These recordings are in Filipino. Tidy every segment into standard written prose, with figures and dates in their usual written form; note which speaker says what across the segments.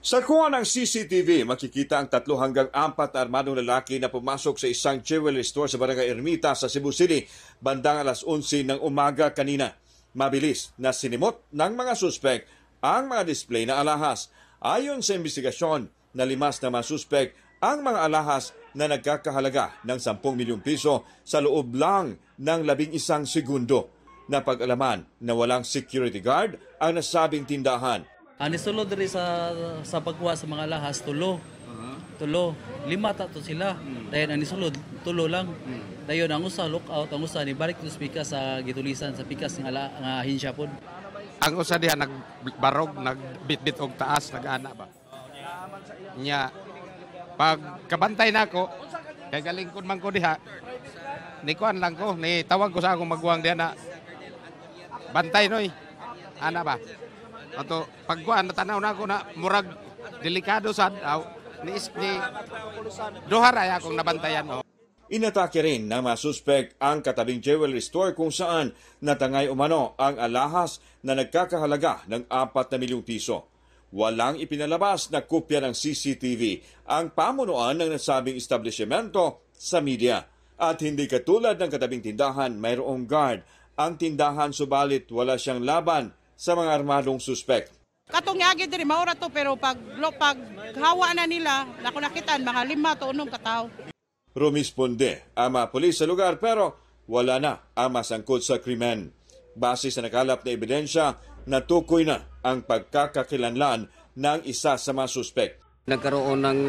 Speaker 1: Sa kuha ng CCTV, makikita ang 3 hanggang 4 na armadong lalaki na pumasok sa isang jewelry store sa Barangay Ermita sa Cebu City bandang alas 11 ng umaga kanina. Mabilis na sinimot ng mga suspek ang mga display na alahas. Ayon sa investigasyon, nalimas na mga suspek ang mga alahas na nagkakahalaga ng 10 milyong piso sa loob lang ng 11 segundo. Napag-alaman na walang security guard ang nasabing tindahan.
Speaker 2: Anisulod diri sa pagkuha sa mga lahas tulo. Tulo, 5 to sila. Dayon anisulod tulo lang. Dayon ang usa lookout, ang usa ni balik to pikas sa gitulisan sa pikas nga ahinsya pod.
Speaker 3: Ang usa diha nagbarog, nagbitbit og taas, nag-ana ba. Nya pag kabantay nako, kay galingkod man ko diha. Ni kuan lang ko, ni tawag ko sa akong magwang diha na bantay noy. Ana ba. Ato pagkuan natanaw na ako na murag delikado sad ni duha ra akong nabantayan.
Speaker 1: Inatake rin ng mga suspek ang katabing jewelry store kung saan natangay umano ang alahas na nagkakahalaga ng 4 na milyong piso. Walang ipinalabas na kopya ng CCTV ang pamunuan ng nasabing establishmento sa media. At hindi katulad ng katabing tindahan, mayroong guard ang tindahan subalit wala siyang laban sa mga armadong suspek.
Speaker 4: Katong yagi diri maura to pero pag hawa na nila, ako nakitaan mga 5 to 6 katao.
Speaker 1: Rumisponde ang mga pulis sa lugar pero wala na ang masangkot sa krimen. Base sa nakalap na ebidensya, natukoy na ang pagkakakilanlan ng isa sa mga suspek.
Speaker 5: Nagkaroon ng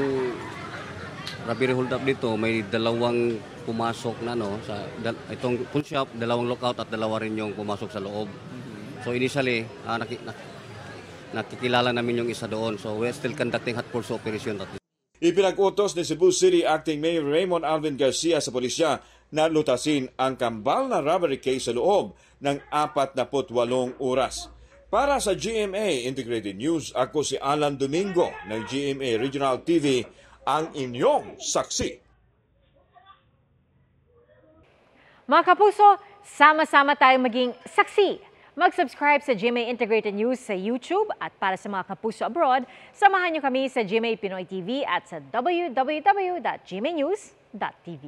Speaker 5: robbery hold up dito, may 2 pumasok na sa itong pawn shop, 2 lookout at 2 rin yung pumasok sa loob. So initially, nakikilala namin yung isa doon. So we're still conducting hot pursuit operation.
Speaker 1: Ipinag-utos ni Cebu City Acting Mayor Raymond Alvin Garcia sa pulisya na lutasin ang kambal na robbery case sa loob ng 48 oras. Para sa GMA Integrated News, ako si Alan Domingo ng GMA Regional TV, ang inyong saksi.
Speaker 6: Mga kapuso, sama-sama tayong maging saksi. Mag-subscribe sa GMA Integrated News sa YouTube at para sa mga kapuso abroad, samahan niyo kami sa GMA Pinoy TV at sa www.gmanews.tv.